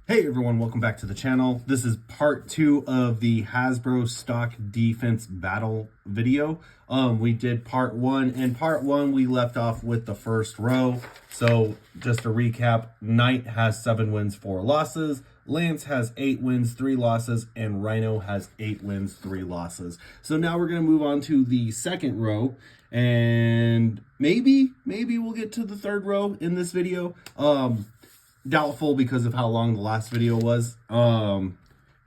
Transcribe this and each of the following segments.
Hey everyone, welcome back to the channel. This is part 2 of the Hasbro stock defense battle video. We did part 1. In part 1, we left off with the first row. So just to recap, Knight has 7 wins, 4 losses. Lance has 8 wins, 3 losses, and Rhino has 8 wins, 3 losses. So now we're going to move on to the second row, and maybe we'll get to the third row in this video. Doubtful because of how long the last video was. And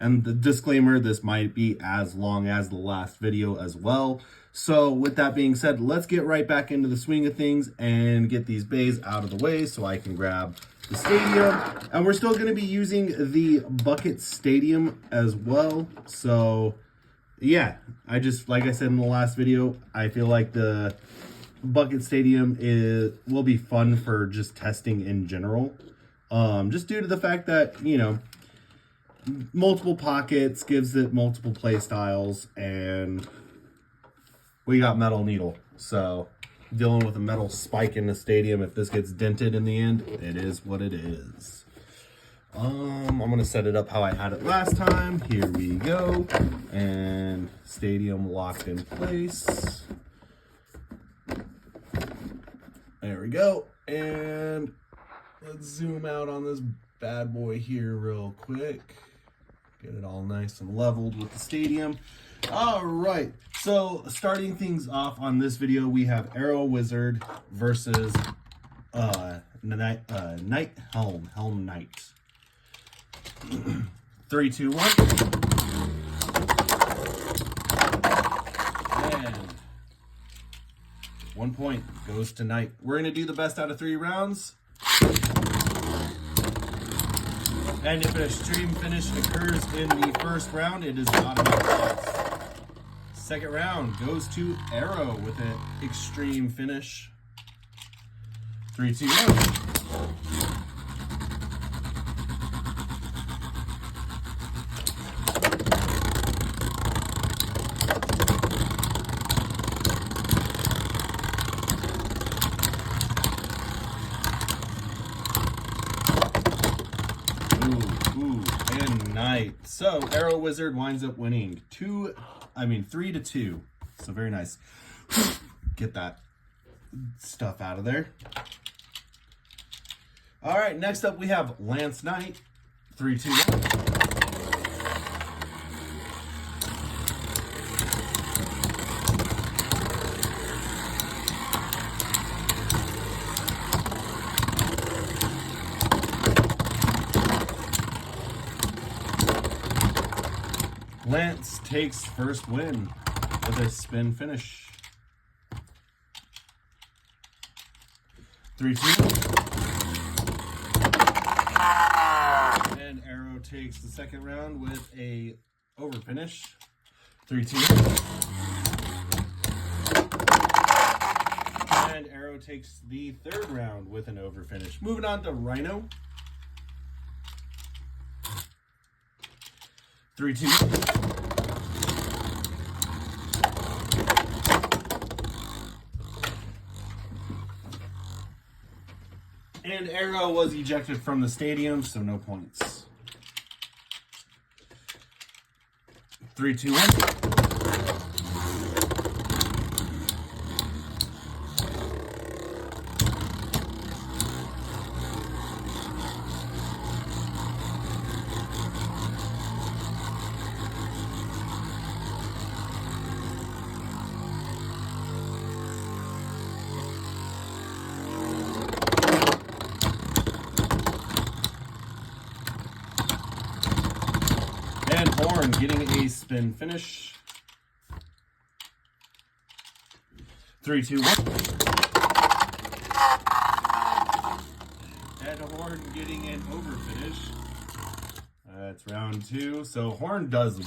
the disclaimer, this might be as long as the last video as well. So with that being said, let's get right back into the swing of things and get these bays out of the way so I can grab the stadium. And we're still going to be using the bucket stadium as well. So yeah, like I said in the last video, I feel like the bucket stadium will be fun for just testing in general. Just due to the fact that, you know, multiple pockets gives it multiple play styles, and we got metal needle. So dealing with a metal spike in the stadium, if this gets dented in the end, it is what it is. I'm going to set it up how I had it last time. Here we go. And stadium locked in place. There we go. And let's zoom out on this bad boy here real quick. Get it all nice and leveled with the stadium. All right, so starting things off on this video, we have Arrow Wizard versus Knight Helm Knight. 3, 2, 1. And 1 point goes to Knight. We're gonna do the best out of 3 rounds. And if an extreme finish occurs in the first round, it is not enough points. Second round goes to Arrow with an extreme finish. 3, 2, 1. And Knight. So Arrow Wizard winds up winning 3 to 2. So very nice. Get that stuff out of there. All right, next up we have Lance Knight. 3, 2, 1. Lance takes first win with a spin finish. 3, 2. And Arrow takes the second round with a over finish. 3, 2. And Arrow takes the third round with an over finish. Moving on to Rhino. 3, 2. And Arrow was ejected from the stadium, so no points. 3, 2, 1. And Horn getting a spin finish. 3, 2, 1. And Horn getting an over finish. That's round 2. So Horn does win.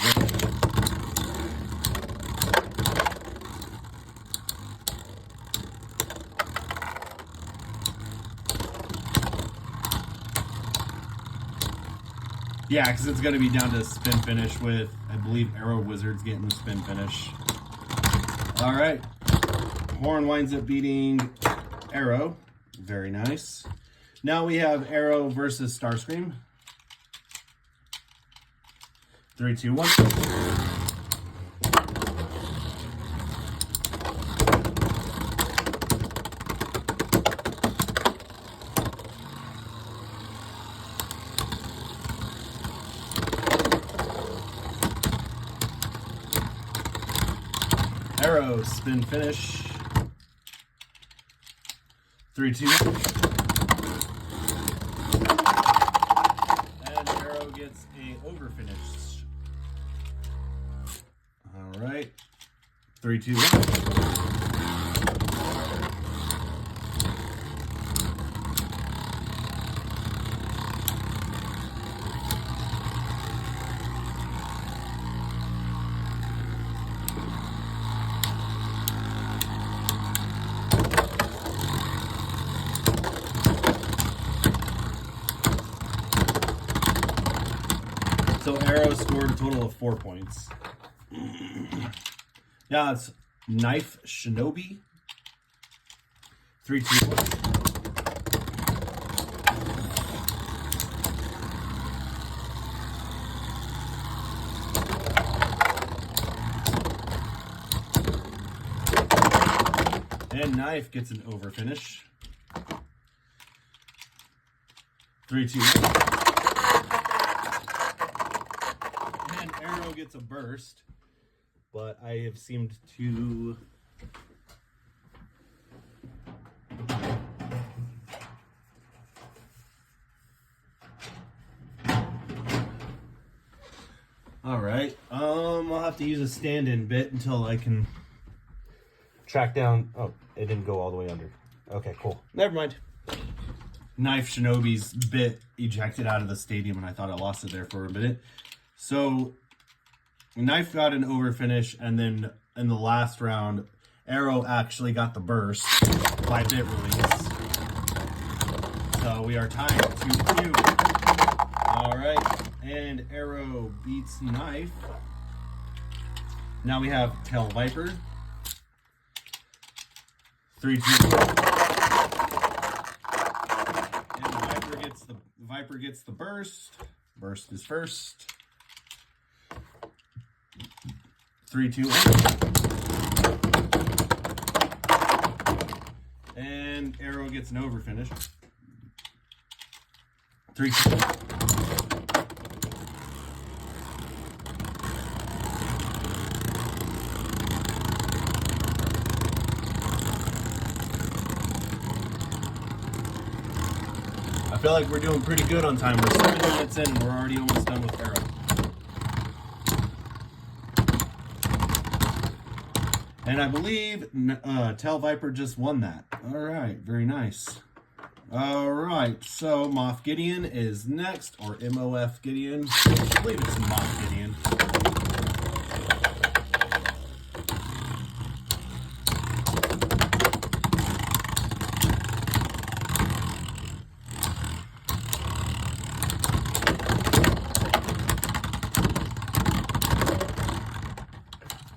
Yeah, because it's going to be down to spin finish with, I believe, Arrow Wizards getting the spin finish. All right. Horn winds up beating Arrow. Very nice. Now we have Arrow versus Starscream. 3, 2, 1. Arrow, spin finish. 3, 2. And Arrow gets a over finish. All right. 3, 2, 1. So Arrow scored a total of 4 points. Now it's Knife Shinobi. 3, 2, 1. And Knife gets an over finish. 3, 2, 1. And Arrow gets a burst, but I have seemed to all right. I'll have to use a stand-in bit until I can track down. Oh, it didn't go all the way under. Okay, cool. Never mind. Knife Shinobi's bit ejected out of the stadium, and I thought I lost it there for a minute. So Knife got an over finish, and then in the last round, Arrow actually got the burst by bit release. So we are tied 2-2. All right, and Arrow beats Knife. Now we have Tail Viper. 3, 2, 1. And Viper gets the burst. Burst is first. 3, 2, 1. And Arrow gets an over finish. 3, 2, 1. I feel like we're doing pretty good on time. We're 7 minutes in and we're already almost done with Arrow. And I believe Tail Viper just won that. All right, very nice. All right, so Moff Gideon is next, or MOF Gideon. I believe it's Moff Gideon.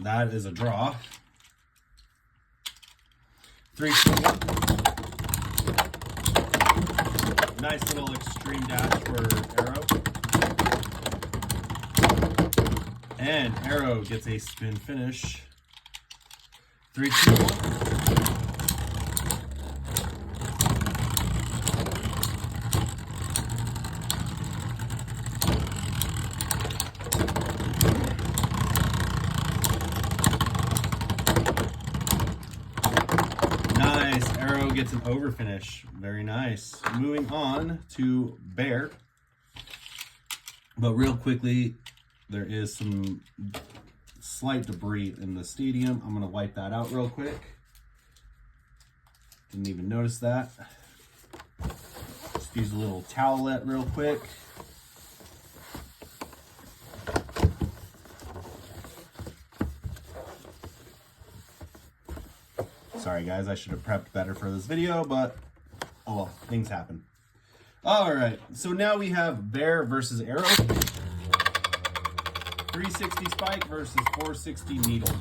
That is a draw. 3, 2, 1. Nice little extreme dash for Arrow. And Arrow gets a spin finish. 3, 2, 1. Gets an over finish. Very nice. Moving on to Bear. But real quickly, there is some slight debris in the stadium. I'm going to wipe that out real quick. Didn't even notice that. Just use a little towelette real quick. Sorry guys, I should have prepped better for this video, but oh well, things happen. All right, so now we have Bear versus Arrow. 360 spike versus 460 needle.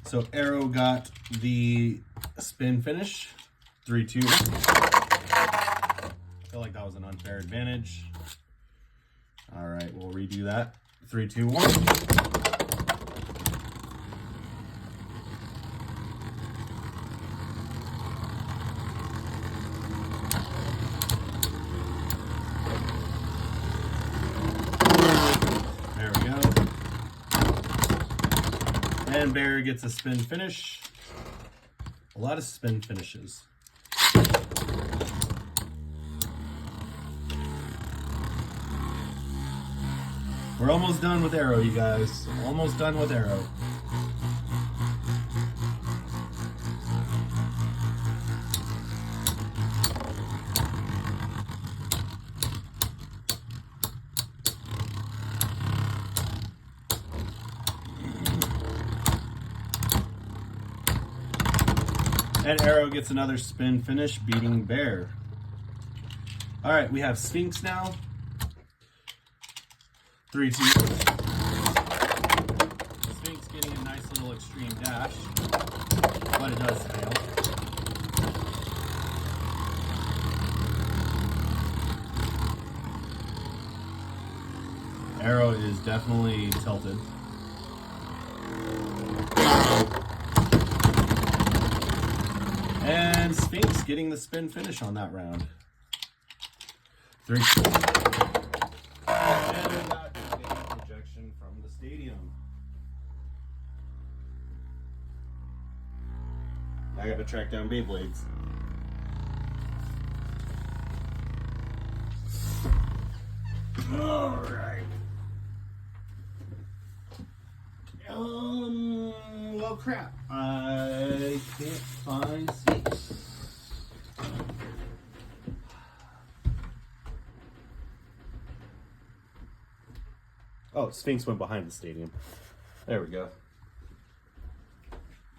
So Arrow got the spin finish. 3-2. I feel like that was an unfair advantage. All right, we'll redo that. 3-2-1. There we go. And Bear gets a spin finish. A lot of spin finishes. We're almost done with Arrow, you guys. Almost done with Arrow. And Arrow gets another spin finish, beating Bear. All right, we have Sphinx now. 3-2. Sphinx getting a nice little extreme dash, but it does fail. Arrow is definitely tilted. And Sphinx getting the spin finish on that round. 3-2. And we got a projection from the stadium. I got to track down Beyblades. All right. Well, crap. I can't find Sphinx. Oh, Sphinx went behind the stadium. There we go.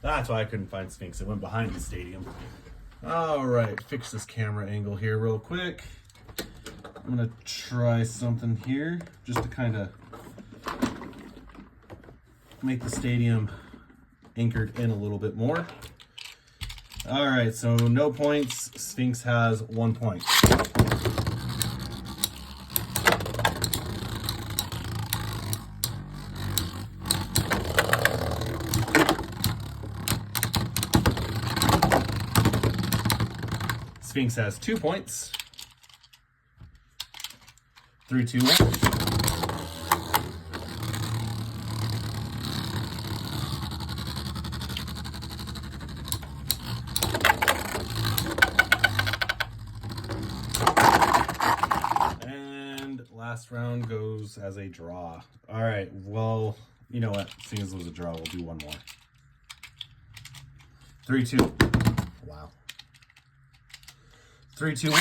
That's why I couldn't find Sphinx. It went behind the stadium. All right, fix this camera angle here real quick. I'm gonna try something here just to kind of make the stadium anchored in a little bit more. All right, so no points. Sphinx has 1 point. Sphinx has 2 points. 3-2-1. And last round goes as a draw. All right, well, you know what? Seeing as it was a draw, we'll do one more. 3-2. Wow. 3-2-1.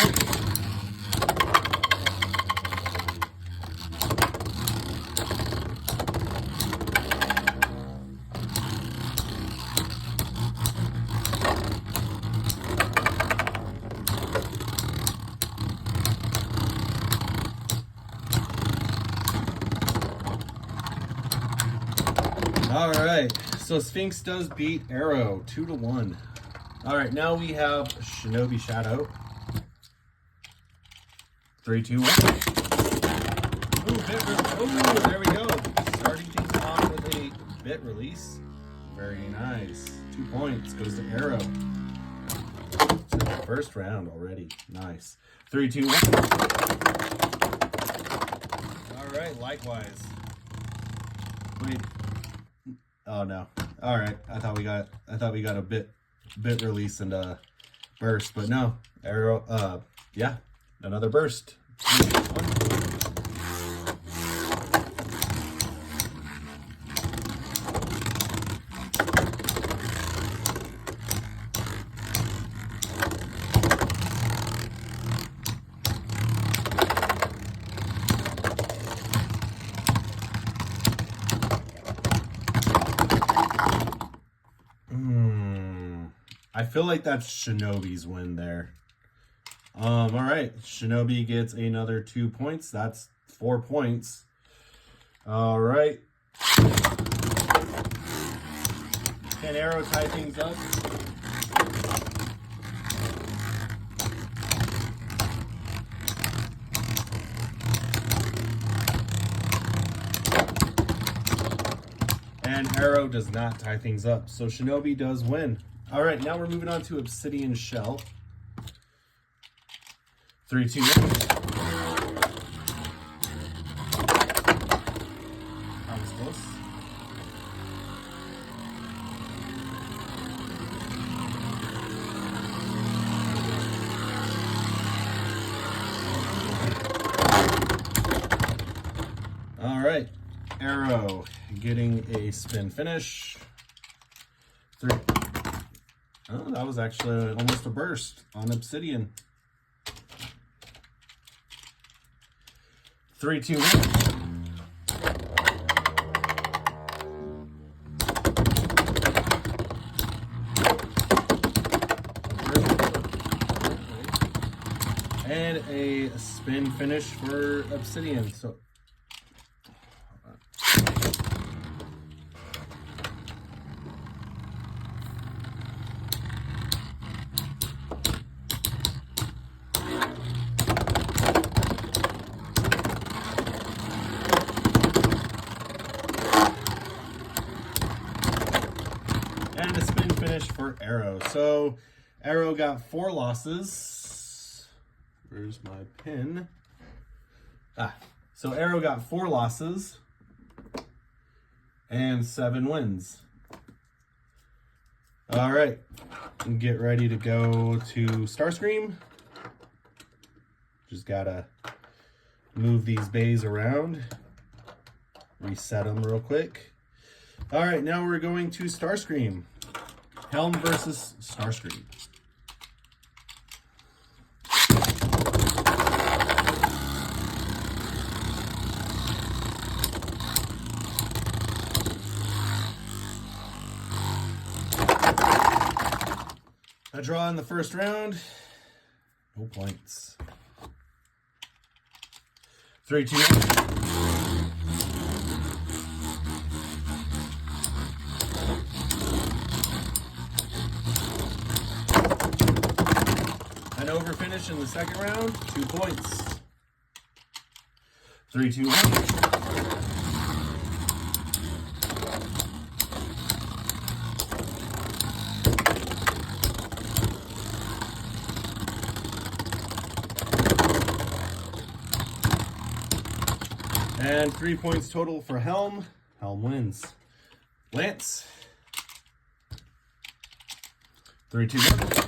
All right, so Sphinx does beat Arrow 2-1. All right, now we have Shinobi Shadow. 3-2-1. Oh, there we go. Starting things off with a bit release. Very nice. 2 points goes to Arrow. So the first round already. Nice. 3-2-1. All right, likewise. Wait. Oh no. All right. I thought we got a bit release and a burst, but no. Arrow. Yeah. Another burst. I feel like that's Shinobi's win there. All right, Shinobi gets another 2 points. That's 4 points. All right. Can Arrow tie things up? And Arrow does not tie things up, so Shinobi does win. All right, now we're moving on to Obsidian Shell. 3, 2, 1. That was close. All right, Arrow getting a spin finish. 3. Oh, that was actually almost a burst on Obsidian. 3, 2, 1. And a spin finish for Obsidian. So and a spin finish for Arrow. So Arrow got 4 losses. Where's my pin? So Arrow got 4 losses and 7 wins. All right, get ready to go to Starscream. Just gotta move these bays around, reset them real quick. All right, now we're going to Starscream. Helm versus Starscream. A draw in the first round. No points. 3, 2, 1. An over finish in the second round. 2 points. 3, 2, 1. And 3 points total for Helm. Helm wins. Lance. 3, 2, 1.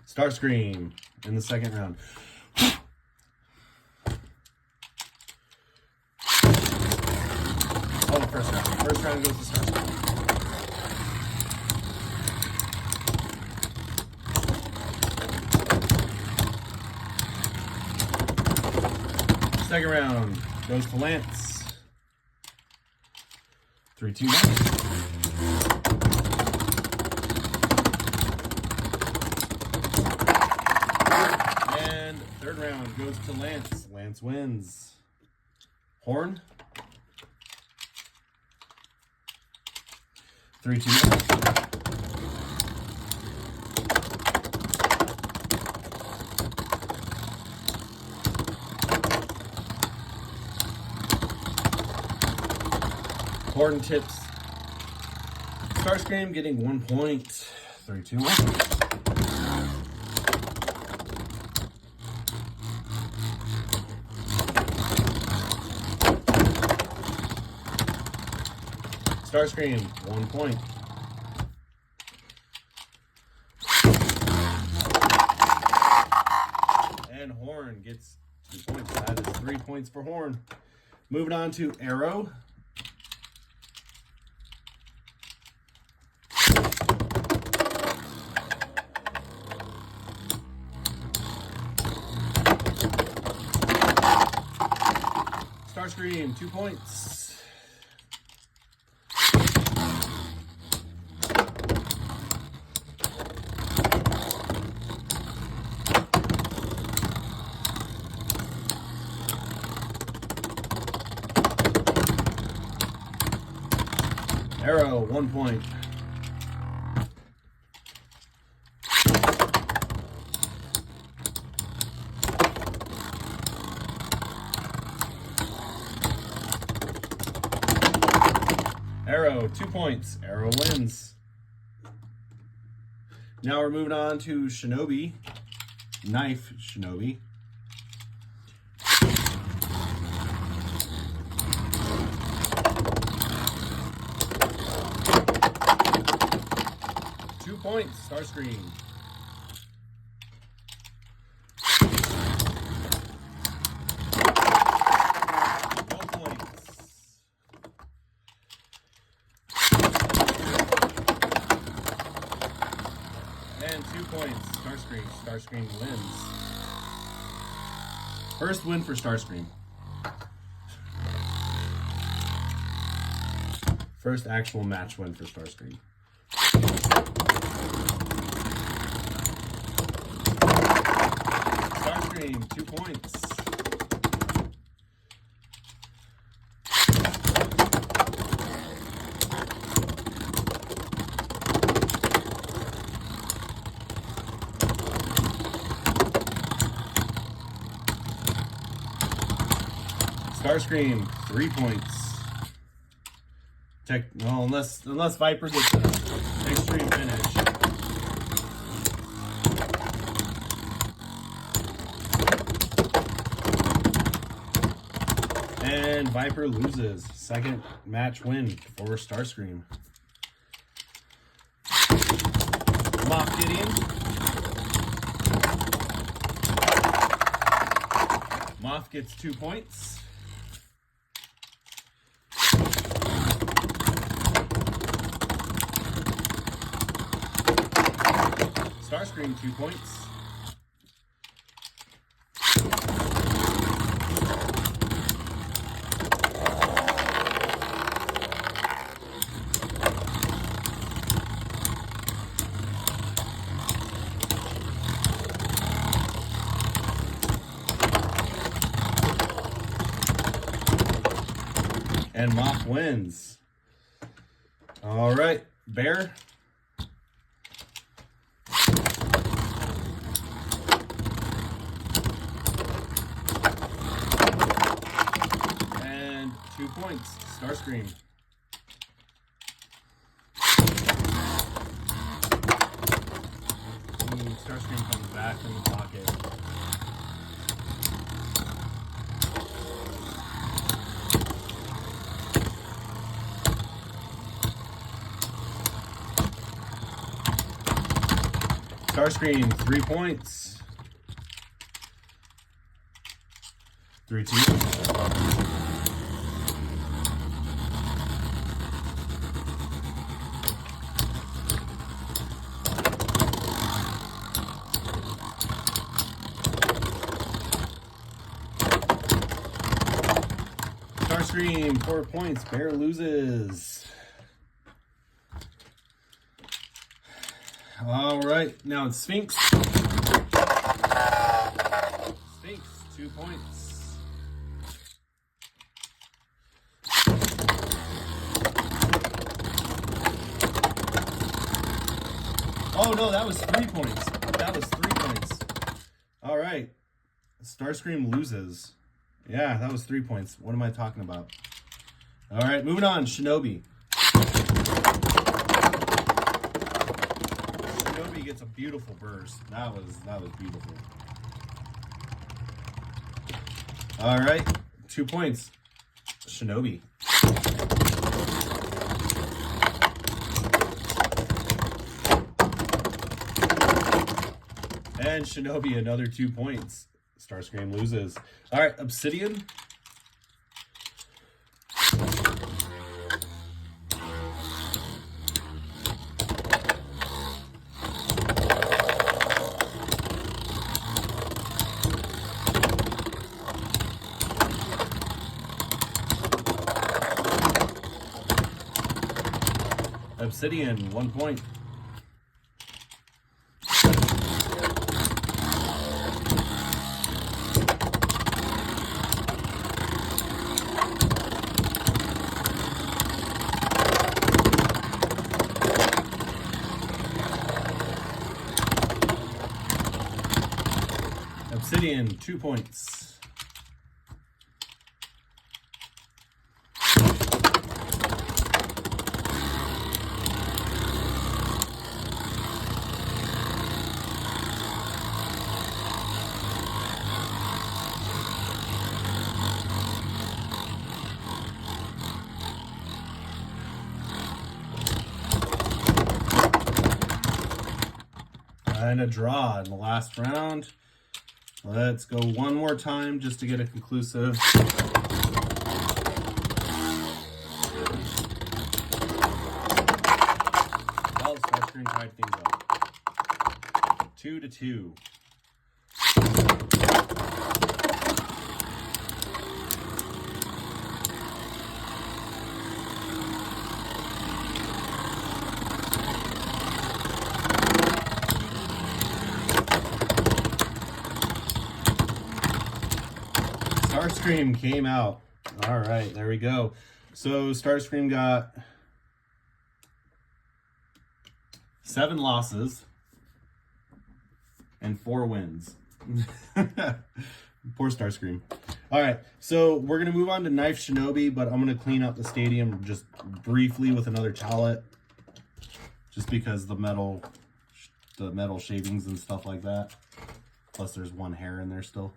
Starscream in the second round. Oh, first round. First round goes to Starscream. Second round goes to Lance. 3, 2, 1. Third round goes to Lance. Lance wins. Horn. 3, 2, 1. Horn tips. Starscream getting 1 point. 3, 2, 1. Starscream, 1 point. And Horn gets 2 points. That is 3 points for Horn. Moving on to Arrow. Starscream, 2 points. Arrow, 1 point. Arrow, 2 points. Arrow wins. Now we're moving on to Shinobi. Knife Shinobi. Points, Starscream. No points. And 2 points, Starscream. Starscream wins. First win for Starscream. First actual match win for Starscream. Starscream, 2 points. Starscream, 3 points. Well, unless Viper gets an extreme finish. And Viper loses. Second match win for Starscream. Moff Gideon. Moff gets 2 points. Starscream, 2 points. And Moff wins. All right, Bear. And 2 points, Starscream. Starscream comes back from the pocket. Starscream, 3 points. 3-2. Starscream, 4 points. Bear loses. All right, now it's Sphinx. Sphinx, 2 points. Oh no, that was 3 points. That was 3 points. All right, Starscream loses. Yeah, that was 3 points. What am I talking about? All right, moving on, Shinobi. Gets a beautiful burst. That was beautiful. All right, 2 points, Shinobi. And Shinobi another 2 points. Starscream loses. All right, Obsidian. Obsidian, 1 point. Obsidian, 2 points. And a draw in the last round. Let's go one more time just to get a conclusive. Well, Starscream tied things up. 2-2. Starscream came out. All right, there we go. So Starscream got 7 losses and 4 wins. Poor Starscream. All right, so we're gonna move on to Knife Shinobi, but I'm gonna clean up the stadium just briefly with another palette, just because the metal shavings and stuff like that. Plus, there's 1 hair in there still.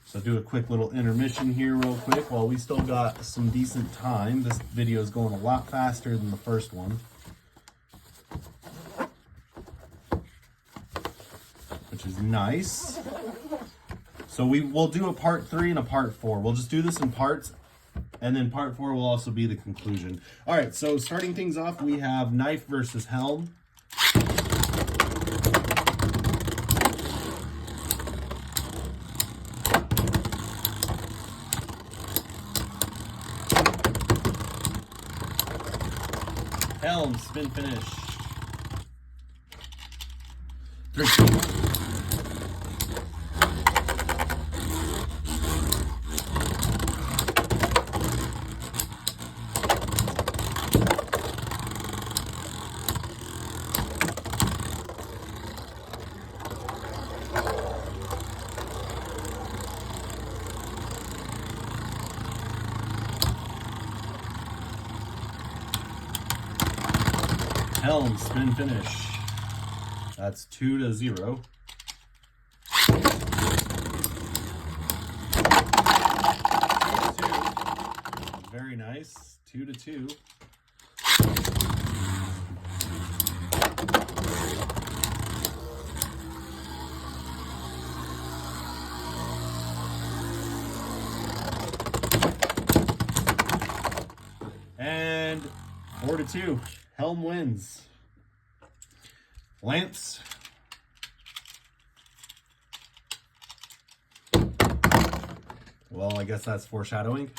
So do a quick little intermission here real quick while we still got some decent time. This video is going a lot faster than the first one, which is nice. So we'll do a part 3 and a part 4. We'll just do this in parts, and then part 4 will also be the conclusion. All right, so starting things off, we have Knife versus Helm. Helm, spin finish. 3. Helm, spin finish. That's 2-0. Very nice. 2-2. And 4-2. Helm wins. Lance. Well, I guess that's foreshadowing.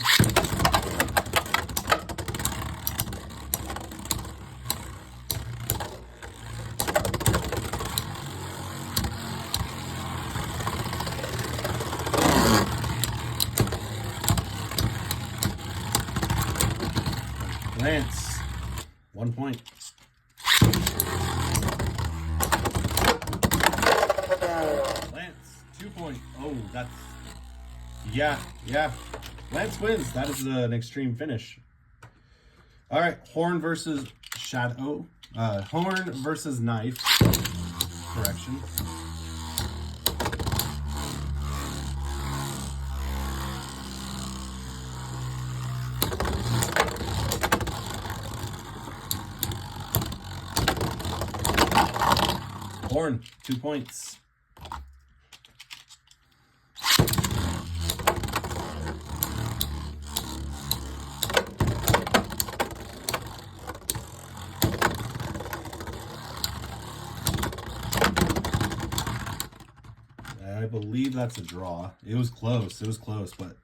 Lance, 1 point. Lance, 2 points. Oh, that's... Yeah. Lance wins. That is an extreme finish. All right, Horn versus Shadow. Horn versus Knife. Correction. Horn, 2 points. I believe that's a draw. It was close. It was close, but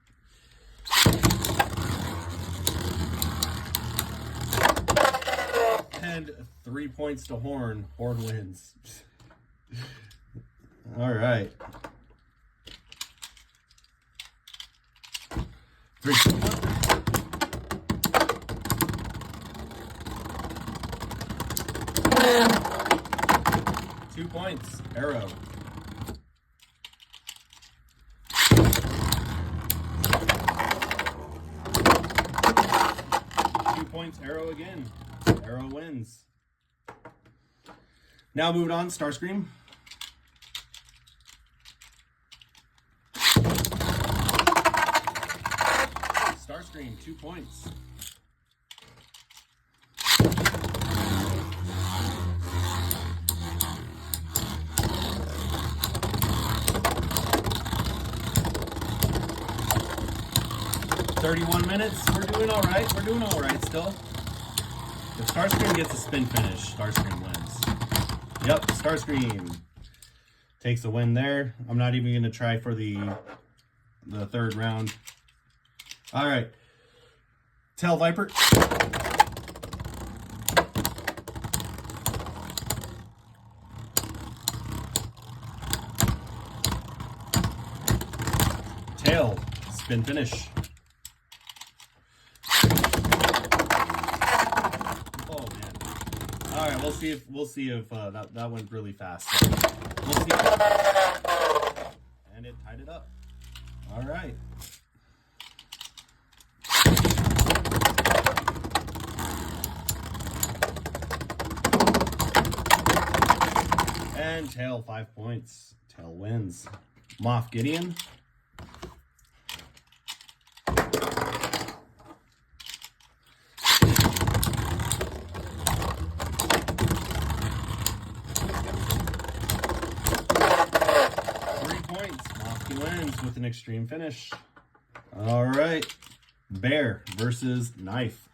And 3 points to Horn. Horn wins. All right. 3, 2, 1. 2 points. Arrow. 2 points. Arrow again. Arrow wins. Now moving on. Starscream. Starscream. 2 points. Minutes. We're doing all right. We're doing all right still. If Starscream gets a spin finish, Starscream wins. Yep, Starscream takes a win there. I'm not even going to try for the third round. All right. Tail Viper. Tail. Spin finish. All right, we'll see if that went really fast. We'll see. And it tied it up. All right. And Tail 5 points. Tail wins. Moff Gideon. Wins with an extreme finish. All right. Bear versus Knife.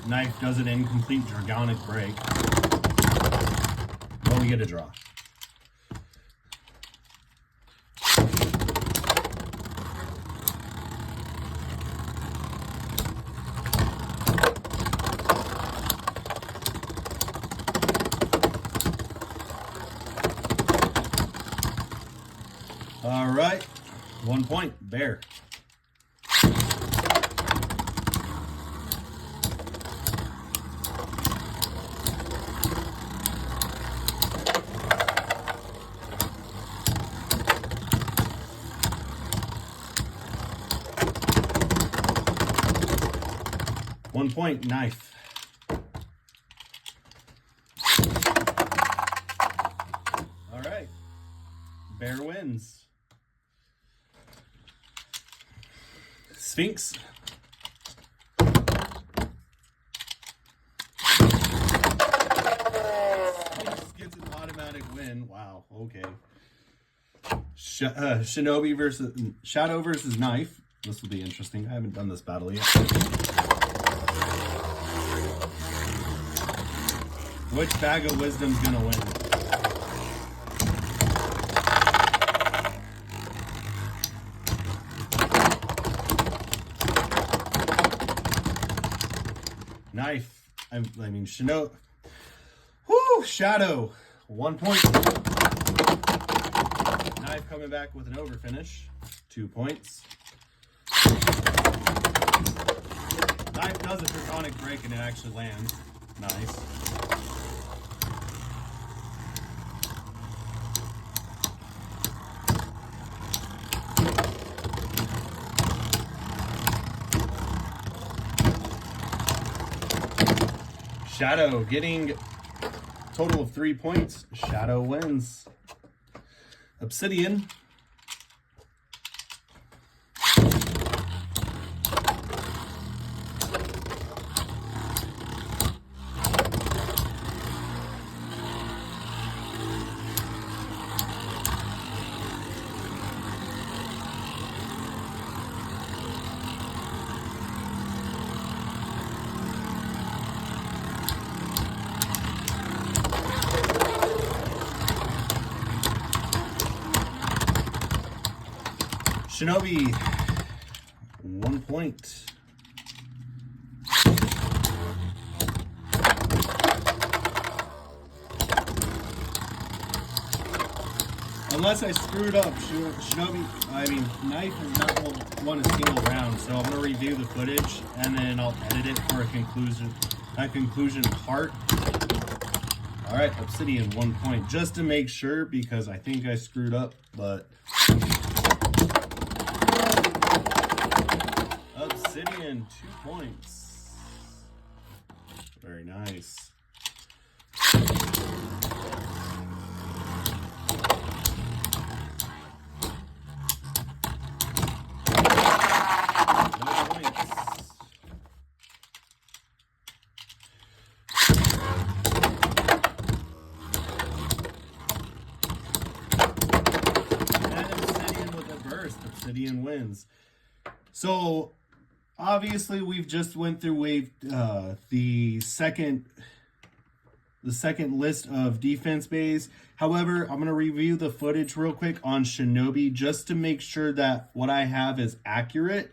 Knife does an incomplete Dragonic break. But we get a draw. All right, 1 point, Bear. One point, Knife. All right, Bear wins. Sphinx. Sphinx gets an automatic win. Wow, okay. Shinobi versus Shadow versus Knife. This will be interesting. I haven't done this battle yet. Which bag of wisdom's gonna win? Knife. I mean, Shadow. 1 point. Knife coming back with an over finish. 2 points. Knife does a Draconic break and it actually lands. Nice. Shadow getting a total of 3 points. Shadow wins. Obsidian. Shinobi, 1 point. Unless I screwed up, Shinobi, Knife is not one a single round, so I'm going to review the footage, and then I'll edit it for a conclusion part. All right, Obsidian, 1 point, just to make sure, because I think I screwed up, but... Obsidian, 2 points. Very nice. Obsidian wins. So obviously we've just went through the second list of defense bays. However, I'm going to review the footage real quick on Shinobi just to make sure that what I have is accurate.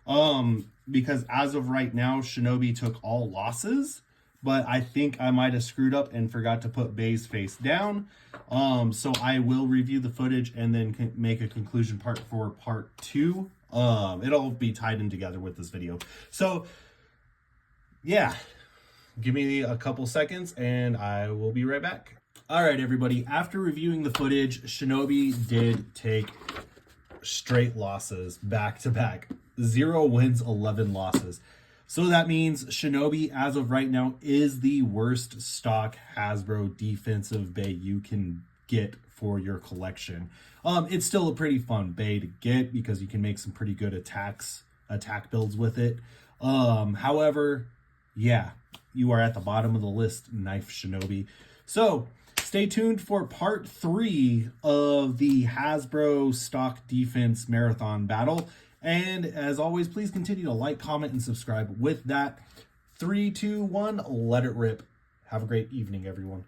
Because as of right now, Shinobi took all losses, but I think I might have screwed up and forgot to put bays face down. So I will review the footage and then make a conclusion part for part 2. It'll be tied in together with this video. So yeah, give me a couple seconds and I will be right back. All right, everybody, after reviewing the footage, Shinobi did take straight losses back to back. 0 wins, 11 losses. So that means Shinobi, as of right now, is the worst stock Hasbro defensive bay you can get for your collection. It's still a pretty fun bay to get because you can make some pretty good attack builds with it. However, yeah, you are at the bottom of the list, Knife Shinobi. So stay tuned for part 3 of the Hasbro stock defense marathon battle. And as always, please continue to like, comment, and subscribe. With that, 3, 2, 1, let it rip. Have a great evening, everyone.